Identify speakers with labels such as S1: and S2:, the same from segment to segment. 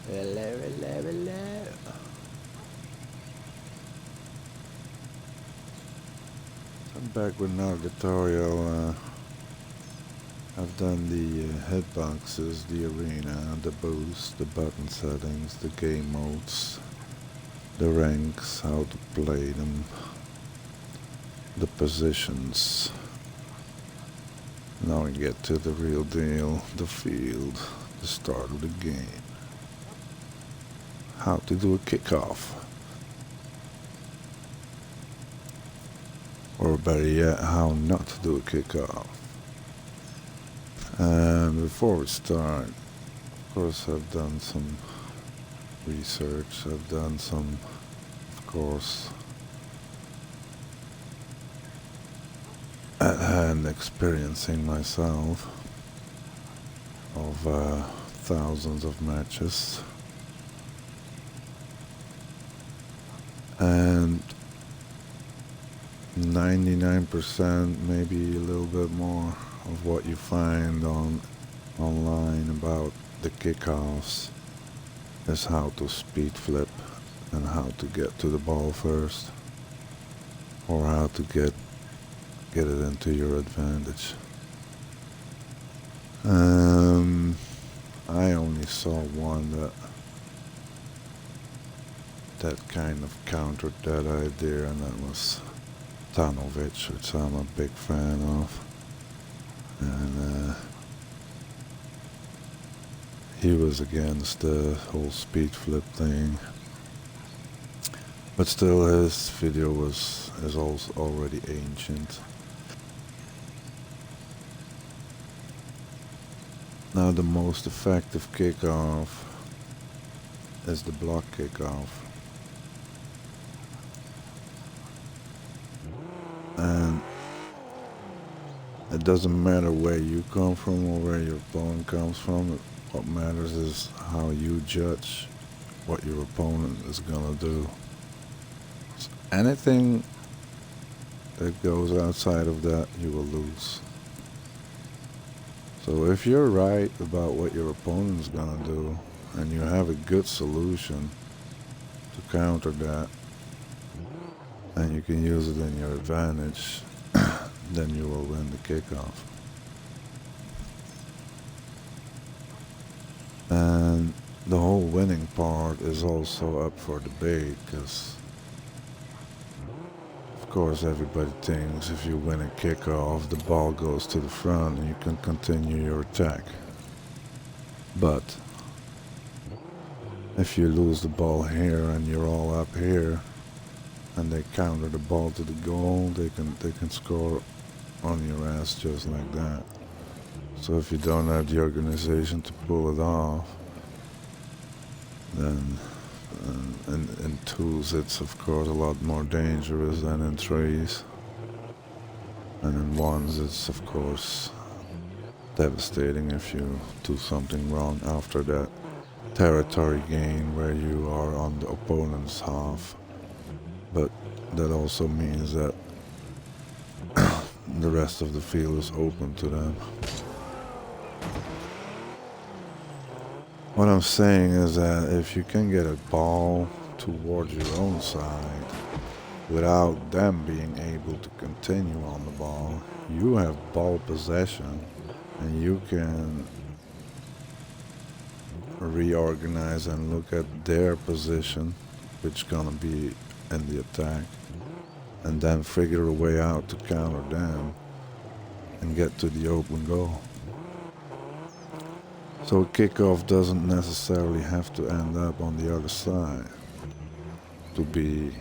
S1: Hello, hello, hello. I'm back with another tutorial. I've done the hitboxes, the arena, the boost, the button settings, the game modes, the ranks, how to play them, the positions. Now we get to the real deal, the field, the start of the game. How to do a kickoff. Or better yet, how not to do a kickoff. Before we start, of course I've done some research, I've done some, of course, at-hand experiencing myself of thousands of matches. And 99%, maybe a little bit more, of what you find online about the kickoffs is how to speed flip and how to get to the ball first, or how to get it into your advantage. I only saw one that kind of countered that idea, and that was Tanovic, which I'm a big fan of. And he was against the whole speed flip thing, but still his video is also already ancient. Now the most effective kickoff is the block kickoff, and it doesn't matter where you come from or where your opponent comes from. What matters is how you judge what your opponent is gonna do. So anything that goes outside of that, you will lose. So if you're right about what your opponent's gonna do, and you have a good solution to counter that, and you can use it in your advantage, then you will win the kickoff. And the whole winning part is also up for debate, because of course everybody thinks if you win a kickoff, the ball goes to the front and you can continue your attack. But if you lose the ball here and you're all up here, and they counter the ball to the goal, they can score on your ass just like that. So if you don't have the organization to pull it off, then in twos it's of course a lot more dangerous than in threes, and in ones it's of course devastating if you do something wrong after that territory gain where you are on the opponent's half. But that also means that the rest of the field is open to them. What I'm saying is that if you can get a ball towards your own side without them being able to continue on the ball, you have ball possession and you can reorganize and look at their position, which is gonna be in the attack, and then figure a way out to counter them and get to the open goal. So a kickoff doesn't necessarily have to end up on the other side to be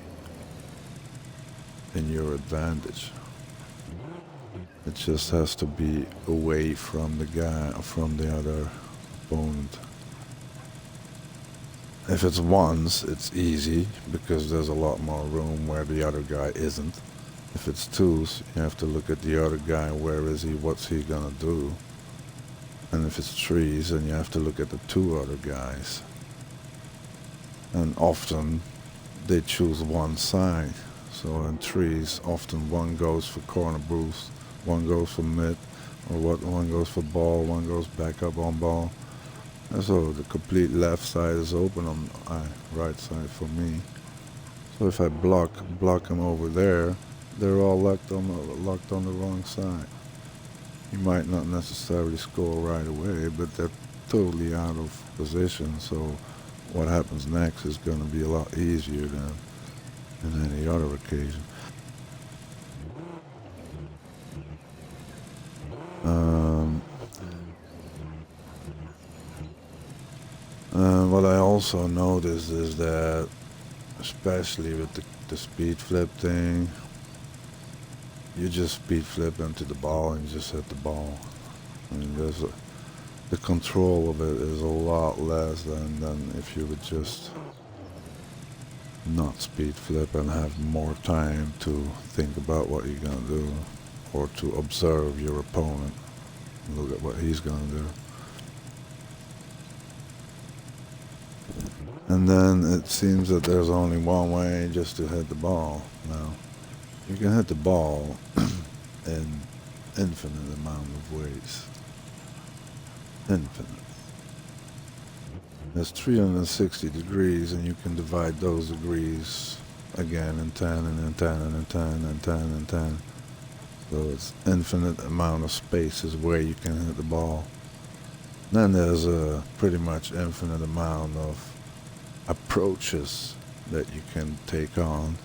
S1: in your advantage. It just has to be away from the guy, from the other opponent. If it's ones, it's easy because there's a lot more room where the other guy isn't. If it's twos, you have to look at the other guy, where is he, what's he gonna do? And if it's threes, then you have to look at the two other guys. And often they choose one side. So in threes, often one goes for corner boost, one goes for mid, or one goes for ball, one goes back up on ball. And so the complete left side is open on right side for me. So if I block them over there, they're all locked on the wrong side. You might not necessarily score right away, but they're totally out of position. So what happens next is going to be a lot easier than any other occasion. Um, what I also noticed is that, especially with the speed flip thing, you just speed flip into the ball and you just hit the ball. I mean, the control of it is a lot less than if you would just not speed flip and have more time to think about what you're gonna do, or to observe your opponent and look at what he's gonna do. And then it seems that there's only one way just to hit the ball. Now, you can hit the ball in infinite amount of ways. Infinite. There's 360 degrees, and you can divide those degrees again in 10 and then 10 and then 10 and 10 and 10. So it's infinite amount of spaces where you can hit the ball. Then there's a pretty much infinite amount of approaches that you can take on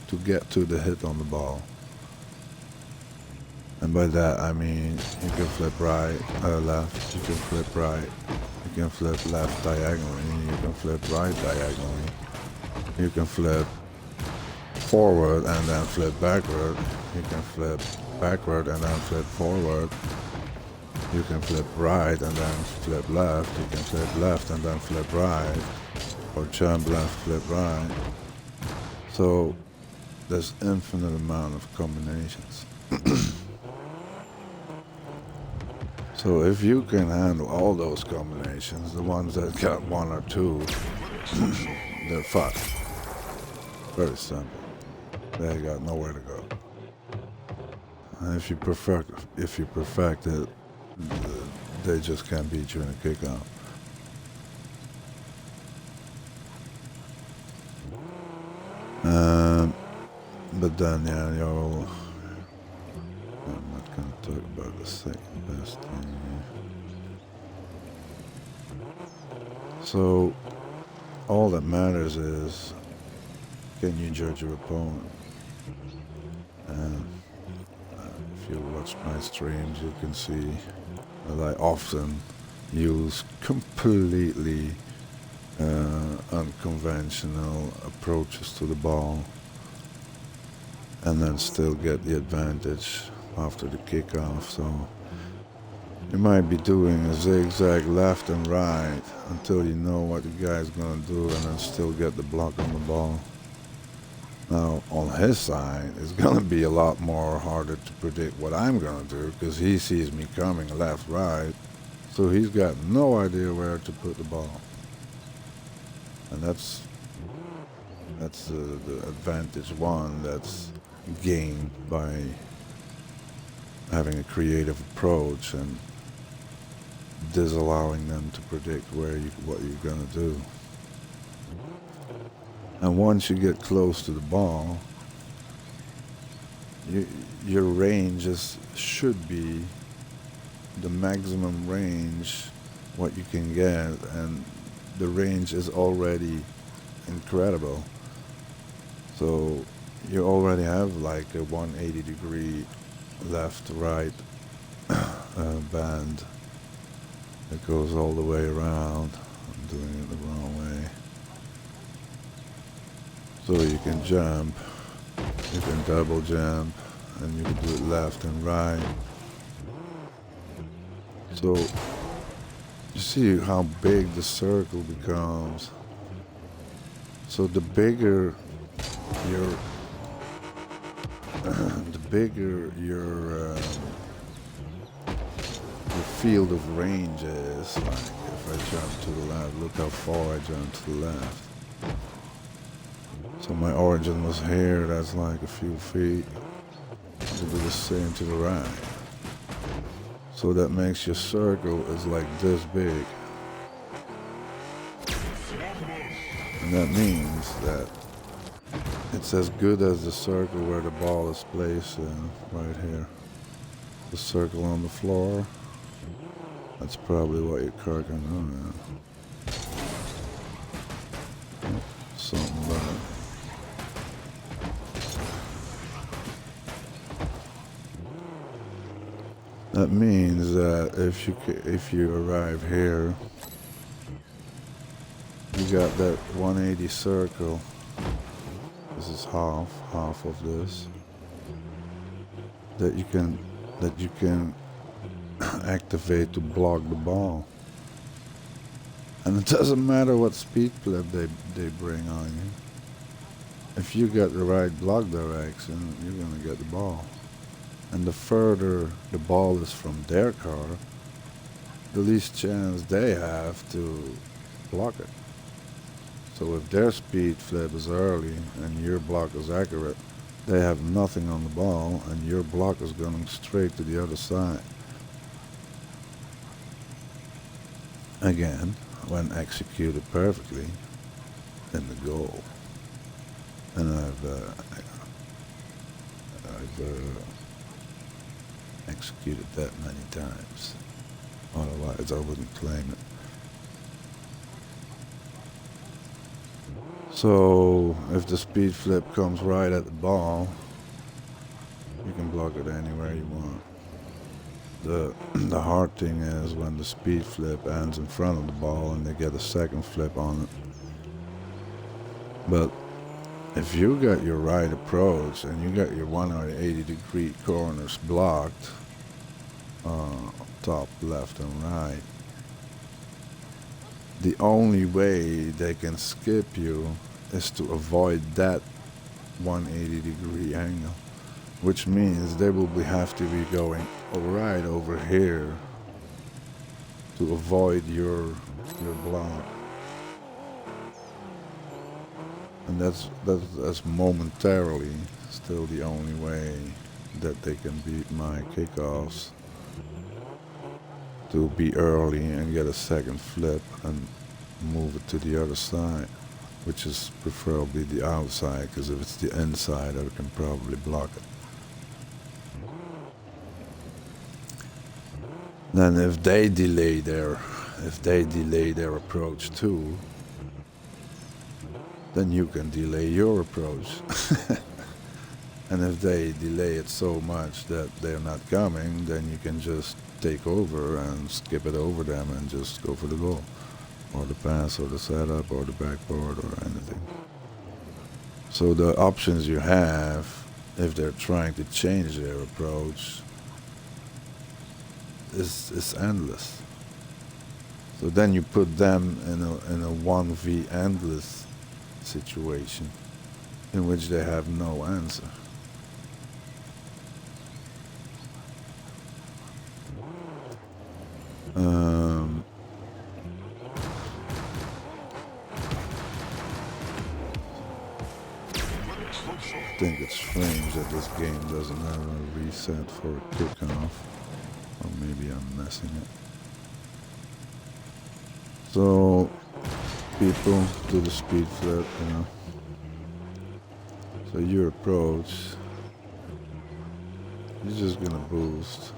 S1: to get to the hit on the ball. And by that I mean you can flip right, left, you can flip right, you can flip left diagonally, you can flip right diagonally, you can flip forward and then flip backward, you can flip backward and then flip forward, you can flip right and then flip left, you can flip left and then flip right, or jump left, flip right. So there's infinite amount of combinations. So if you can handle all those combinations, the ones that got one or two, they're fucked. Very simple. They got nowhere to go. And if you perfect it, they just can't beat you in a kickoff. But then, yeah, I'm not going to talk about the second best thing. So, all that matters is, can you judge your opponent? And if you watch my streams, you can see that I often use completely unconventional approaches to the ball, and then still get the advantage after the kickoff. So you might be doing a zigzag left and right until you know what the guy's gonna do, and then still get the block on the ball. Now on his side, it's gonna be a lot more harder to predict what I'm gonna do, because he sees me coming left, right, so he's got no idea where to put the ball. And that's the advantage one that's gained by having a creative approach and disallowing them to predict what you're gonna do. And once you get close to the ball, your range should be the maximum range what you can get, and the range is already incredible. So you already have like a 180 degree left right band that goes all the way around. I'm doing it the wrong way. So you can jump, you can double jump, and you can do it left and right. So you see how big the circle becomes. So the bigger your field of range is, like if I jump to the left, look how far I jump to the left. So my origin was here, that's like a few feet. It'll do the same to the right. So that makes your circle is like this big. And that means that it's as good as the circle where the ball is placed in, right here. The circle on the floor. That's probably what you're cracking on. Yeah. Something like that. That means that if you arrive here, you got that 180 circle. This is half of this. That you can activate to block the ball. And it doesn't matter what speed flip they bring on you. If you get the right block direction, you're gonna get the ball. And the further the ball is from their car, the least chance they have to block it. So if their speed flip is early and your block is accurate, they have nothing on the ball and your block is going straight to the other side. Again, when executed perfectly in the goal. And I've executed that many times. Otherwise, I wouldn't claim it. So, if the speed flip comes right at the ball, you can block it anywhere you want. The hard thing is when the speed flip ends in front of the ball and they get a second flip on it. But if you got your right approach and you got your 180-degree corners blocked, top, left, and right, the only way they can skip you is to avoid that 180-degree angle, which means they will have to be going right over here to avoid your block. And that's momentarily still the only way that they can beat my kickoffs, to be early and get a second flip and move it to the other side, which is preferably the outside, because if it's the inside I can probably block it. Then if they delay their approach too, then you can delay your approach. And if they delay it so much that they're not coming, then you can just take over and skip it over them and just go for the goal, or the pass, or the setup, or the backboard, or anything. So the options you have, if they're trying to change their approach, is endless. So then you put them in a 1v endless situation in which they have no answer. I think it's strange that this game doesn't have a reset for a kickoff, or maybe I'm messing it. So people do the speed flip, you know. So your approach, you're just gonna boost.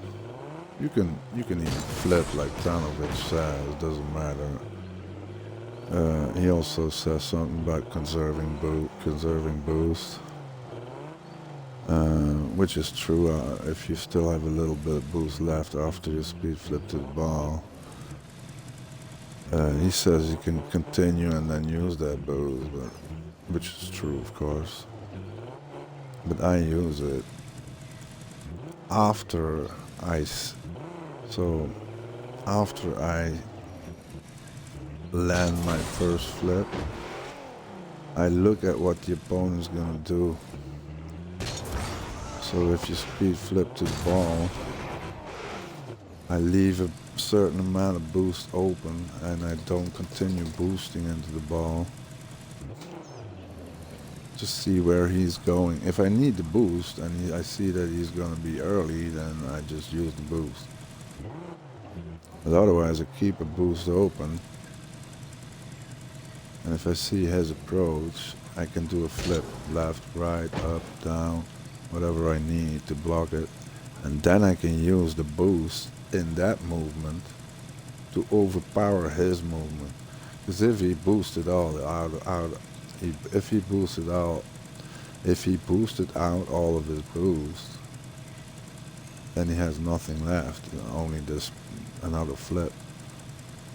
S1: You can even flip like Tanovich says, it doesn't matter. He also says something about conserving boost, which is true. If you still have a little bit of boost left after your speed flip to the ball, he says you can continue and then use that boost, which is true, of course. But I use it after I land my first flip, I look at what the opponent's gonna do. So if you speed flip to the ball, I leave a certain amount of boost open and I don't continue boosting into the ball. Just see where he's going. If I need the boost and I see that he's gonna be early, then I just use the boost. But otherwise I keep a boost open And if I see his approach, I can do a flip, left, right, up, down, whatever I need to block it. And then I can use the boost in that movement to overpower his movement. Because if he boosted if he boosted out all of his boost, then he has nothing left, only this another flip.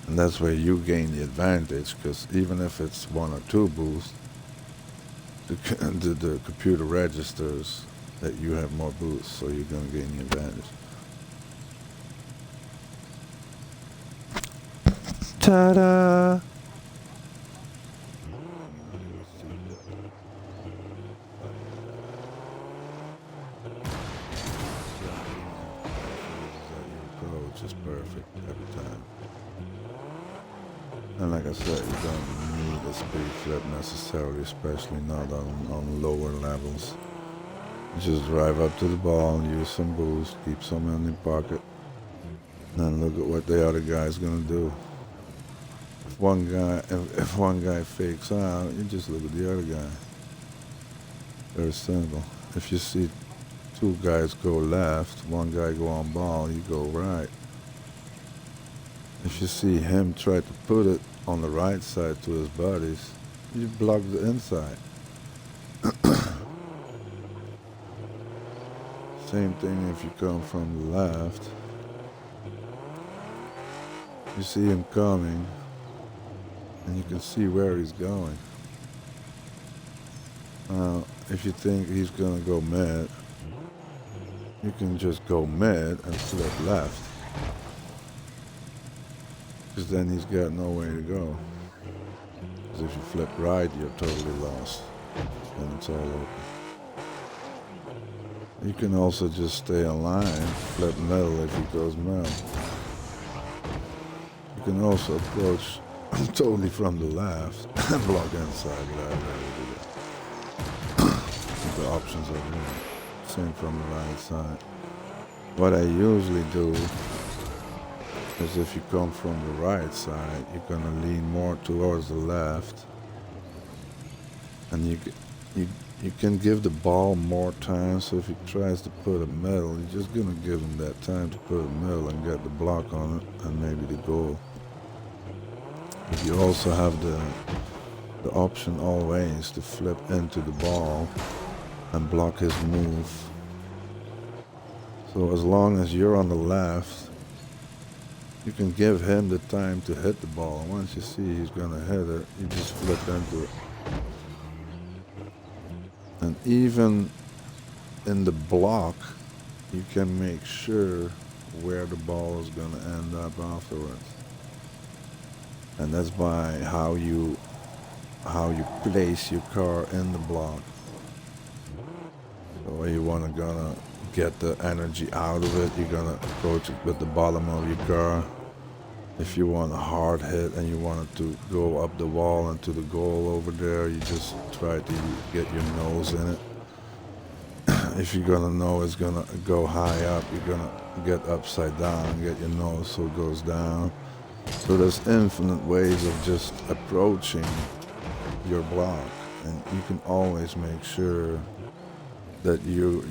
S1: And that's where you gain the advantage, because even if it's one or two boosts, the computer registers that you have more boosts, so you're going to gain the advantage. Ta-da! Approach is perfect every time. And like I said, you don't need a speed flip necessarily, especially not on lower levels. You just drive up to the ball, use some boost, keep some in your pocket, and look at what the other guy's gonna do. If one guy fakes out, you just look at the other guy. Very simple. If you see two guys go left, one guy go on ball, you go right. If you see him try to put it on the right side to his buddies, you block the inside. Same thing if you come from the left. You see him coming, and you can see where he's going. If you think he's gonna go mid, you can just go mid and flip left. Because then he's got nowhere to go. Because if you flip right, you're totally lost. And it's all open. You can also just stay in line, flip middle if he goes middle. You can also approach totally from the left and block inside without having to do that. The options are there. Same from the right side. What I usually do is if you come from the right side, you're gonna lean more towards the left, and you can give the ball more time. So if he tries to put a middle, you're just gonna give him that time to put a middle and get the block on it and maybe the goal. But you also have the option always to flip into the ball and block his move. So as long as you're on the left, you can give him the time to hit the ball. And once you see he's gonna hit it, you just flip into it. And even in the block, you can make sure where the ball is gonna end up afterwards. And that's by how you place your car in the block. So where you gonna get the energy out of it, you're gonna approach it with the bottom of your car. If you want a hard hit and you want it to go up the wall and to the goal over there, you just try to get your nose in it. If you're gonna know it's gonna go high up, you're gonna get upside down and get your nose so it goes down. So there's infinite ways of just approaching your block, and you can always make sure that you're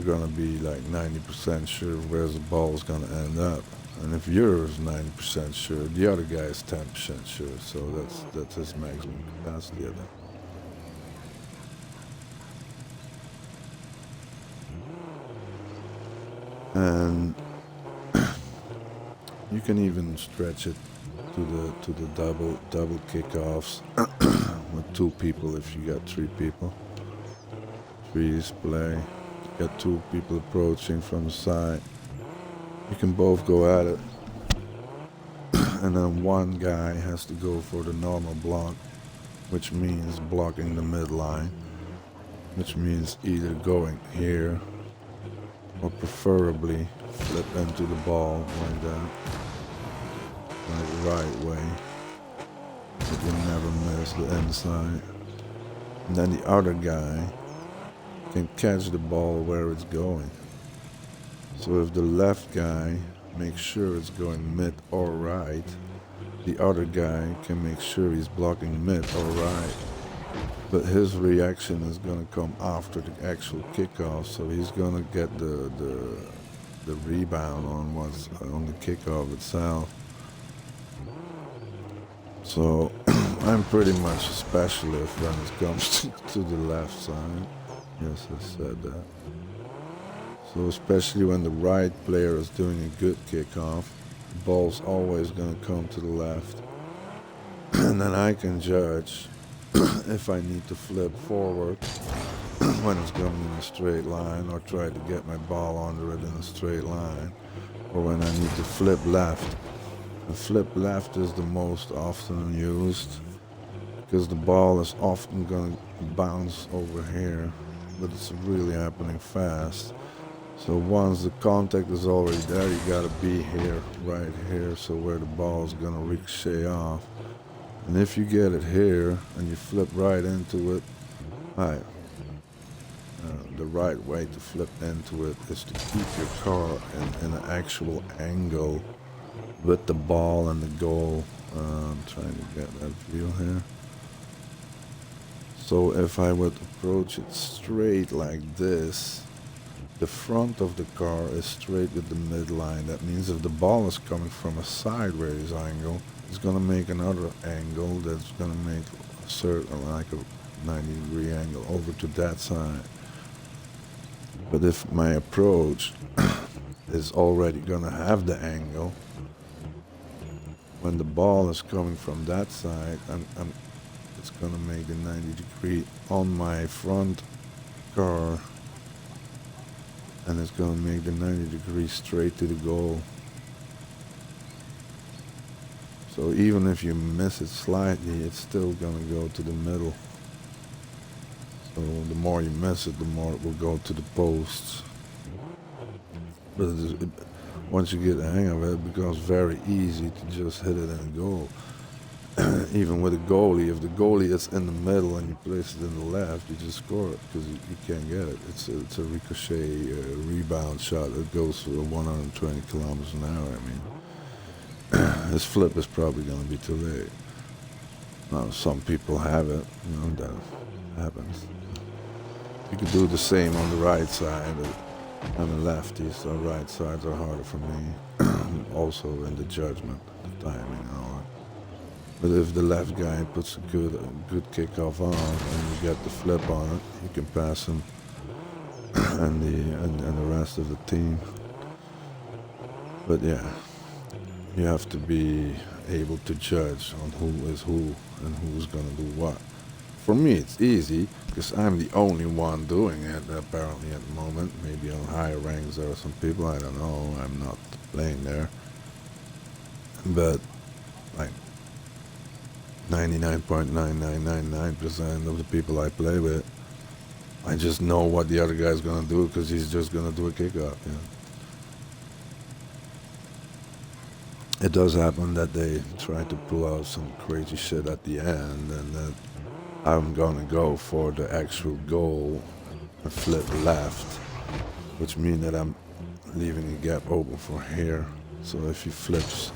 S1: gonna be like 90% sure where the ball is gonna end up. And if you're 90% sure, the other guy is 10% sure. So that's his maximum capacity of that. And you can even stretch it to the double kickoffs with two people if you got three people. Freeze play. You got two people approaching from the side. You can both go at it. And then one guy has to go for the normal block, which means blocking the midline, which means either going here or preferably flip into the ball like that, like the right way, but you never miss the inside. And then the other guy can catch the ball where it's going. So if the left guy makes sure it's going mid or right, the other guy can make sure he's blocking mid or right. But his reaction is gonna come after the actual kickoff, so he's gonna get the rebound on what's on the kickoff itself. So I'm pretty much a specialist when it comes to the left side. Yes, I said that. So especially when the right player is doing a good kickoff, the ball's always gonna come to the left. And then I can judge if I need to flip forward when it's going in a straight line, or try to get my ball under it in a straight line, or when I need to flip left. And flip left is the most often used because the ball is often going to bounce over here, but it's really happening fast. So once the contact is already there, you gotta be here, right here, so where the ball is gonna ricochet off. And if you get it here and you flip right into it, the right way to flip into it is to keep your car in an actual angle with the ball and the goal. I'm trying to get that view here. So if I would approach it straight like this, the front of the car is straight with the midline. That means if the ball is coming from a sideways angle, it's gonna make another angle that's gonna make a certain, like a 90-degree angle over to that side. But if my approach is already gonna have the angle, when the ball is coming from that side, it's gonna make the 90-degree on my front car, and it's gonna make the 90 degrees straight to the goal. So even if you miss it slightly, it's still gonna go to the middle. So the more you miss it, the more it will go to the posts. But once you get the hang of it, it becomes very easy to just hit it in the goal. Even with a goalie, if the goalie is in the middle and you place it in the left, you just score it because you can't get it. It's a ricochet rebound shot that goes for 120 kilometers an hour. I mean, his flip is probably going to be too late. Now, some people have it, that happens. You could do the same on the right side. I'm a lefty, so right sides are harder for me. Also in the judgment, the timing and all that. But if the left guy puts a good kickoff on and you get the flip on it, you can pass him and the rest of the team. But yeah, you have to be able to judge on who is who and who's gonna do what. For me, it's easy because I'm the only one doing it apparently at the moment. Maybe on higher ranks there are some people, I don't know. I'm not playing there, but like 99.9999% of the people I play with, I just know what the other guy's gonna do because he's just gonna do a kickoff. It does happen that they try to pull out some crazy shit at the end, and that I'm gonna go for the actual goal and flip left, which means that I'm leaving a gap open for here. So if he flips,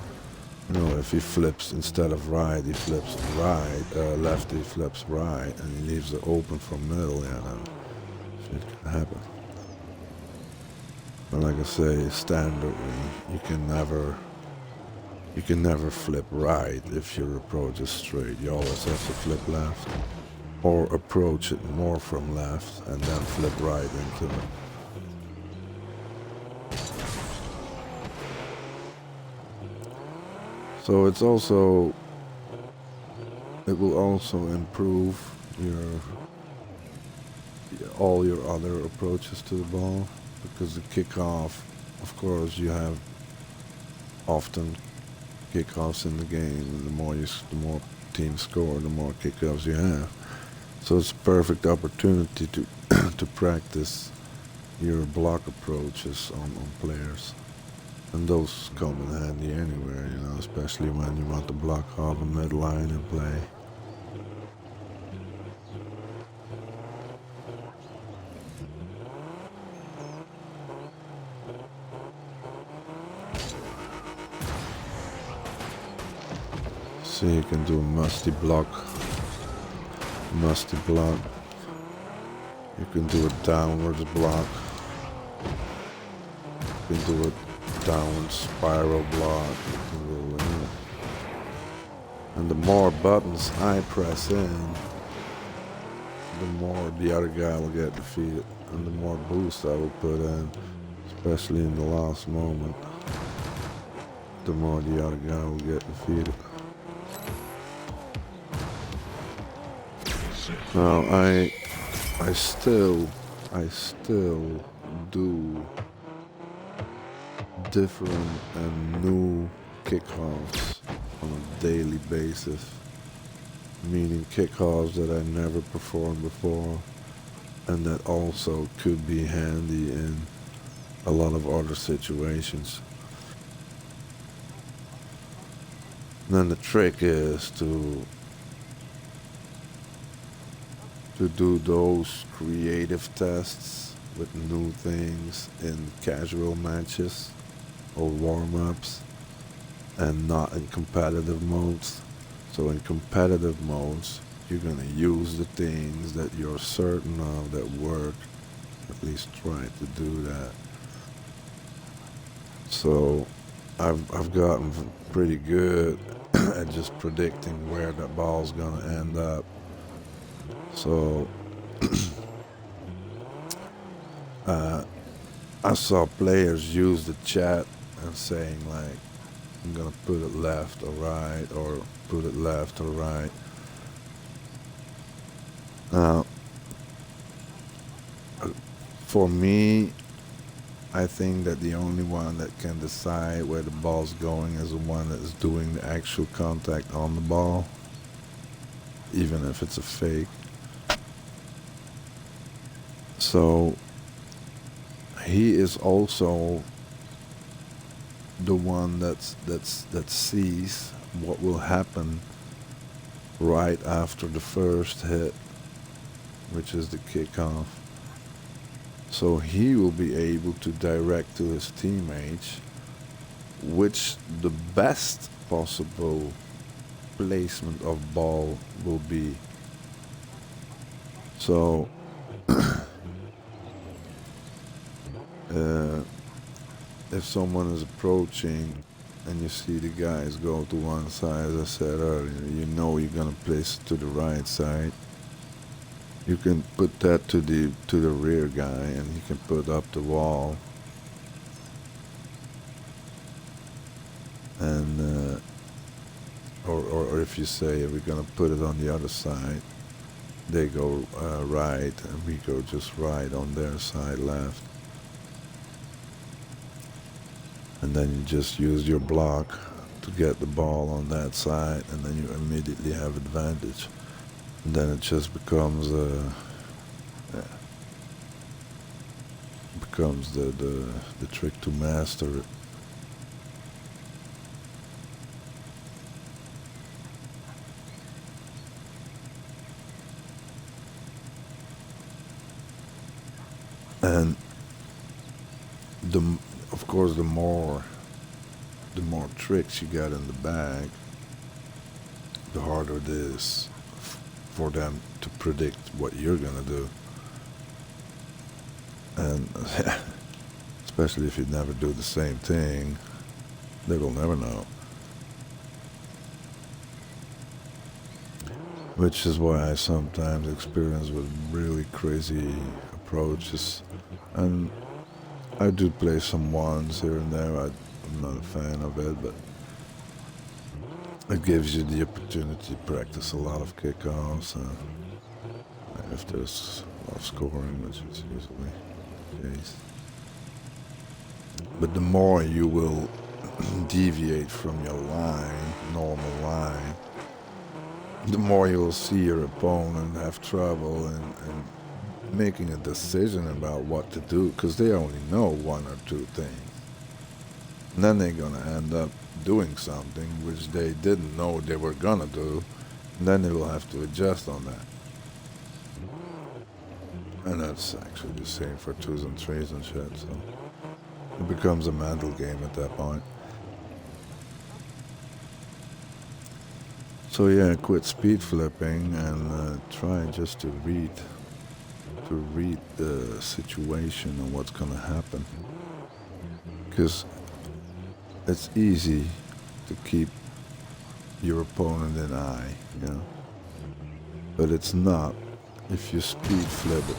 S1: if he flips instead of right, he flips right, left he flips right, and he leaves it open for middle, then shit can happen. But like I say, standardly, you can never flip right if your approach is straight. You always have to flip left, or approach it more from left and then flip right into it. So it will also improve all your other approaches to the ball, because the kickoff, of course, you have often kickoffs in the game, and the more teams score, the more kickoffs you have. So it's a perfect opportunity to to practice your block approaches on players. And those come in handy anywhere, especially when you want to block off a midline and play. So you can do musty block. You can do a downwards block. You can do a downward spiral block. You can do, and the more buttons I press in, the more the other guy will get defeated, and the more boost I will put in, especially in the last moment, the more the other guy will get defeated. Now I still do different and new kickoffs on a daily basis, meaning kickoffs that I never performed before and that also could be handy in a lot of other situations. And then the trick is to do those creative tests with new things in casual matches or warm-ups and not in competitive modes. So in competitive modes, you're gonna use the things that you're certain of that work, at least try to do that. So I've gotten pretty good at just predicting where that ball's gonna end up. So I saw players use the chat and saying like, I'm gonna put it left or right, or put it left or right. Now, for me, I think that the only one that can decide where the ball's going is the one that is doing the actual contact on the ball, even if it's a fake. So he is also the one that sees what will happen right after the first hit, which is the kickoff. So he will be able to direct to his teammates which the best possible placement of ball will be. So if someone is approaching and you see the guys go to one side, as I said earlier, you know you're gonna place it to the right side. You can put that to the rear guy, and he can put up the wall. And or if you say we're gonna put it on the other side, they go right, and we go just right on their side left. And then you just use your block to get the ball on that side, and then you immediately have advantage. And then it just becomes the trick to master it. And of course, the more tricks you got in the bag, the harder it is for them to predict what you're gonna do. And especially if you never do the same thing, they will never know. Which is why I sometimes experience with really crazy approaches. And I do play some ones here and there. I'm not a fan of it, but it gives you the opportunity to practice a lot of kickoffs. If there's a lot of scoring, which is usually the case. But the more you will deviate from your normal line, the more you'll see your opponent have trouble and making a decision about what to do, because they only know one or two things. And then they're going to end up doing something which they didn't know they were going to do, and then they will have to adjust on that. And that's actually the same for 2s and 3s and shit, so it becomes a mental game at that point. So yeah, quit speed flipping and try just to read the situation and what's gonna happen. Because it's easy to keep your opponent in eye, you know. But it's not if you speed flip it.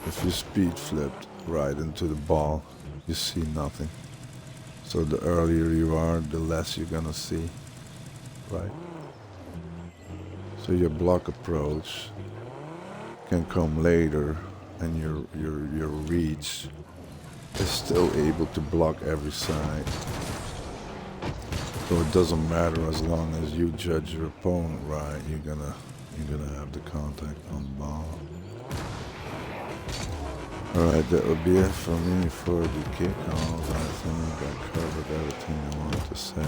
S1: If you speed flipped right into the ball, you see nothing. So the earlier you are, the less you're gonna see, right? So your block approach can come later, and your reach is still able to block every side. So it doesn't matter as long as you judge your opponent right, you're gonna have the contact on the ball. Alright, that would be it for me for the kickoff. I think I covered everything I wanted to say.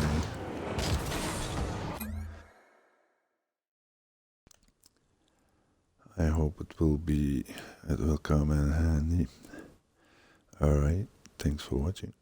S1: I hope it will come in handy. Alright, thanks for watching.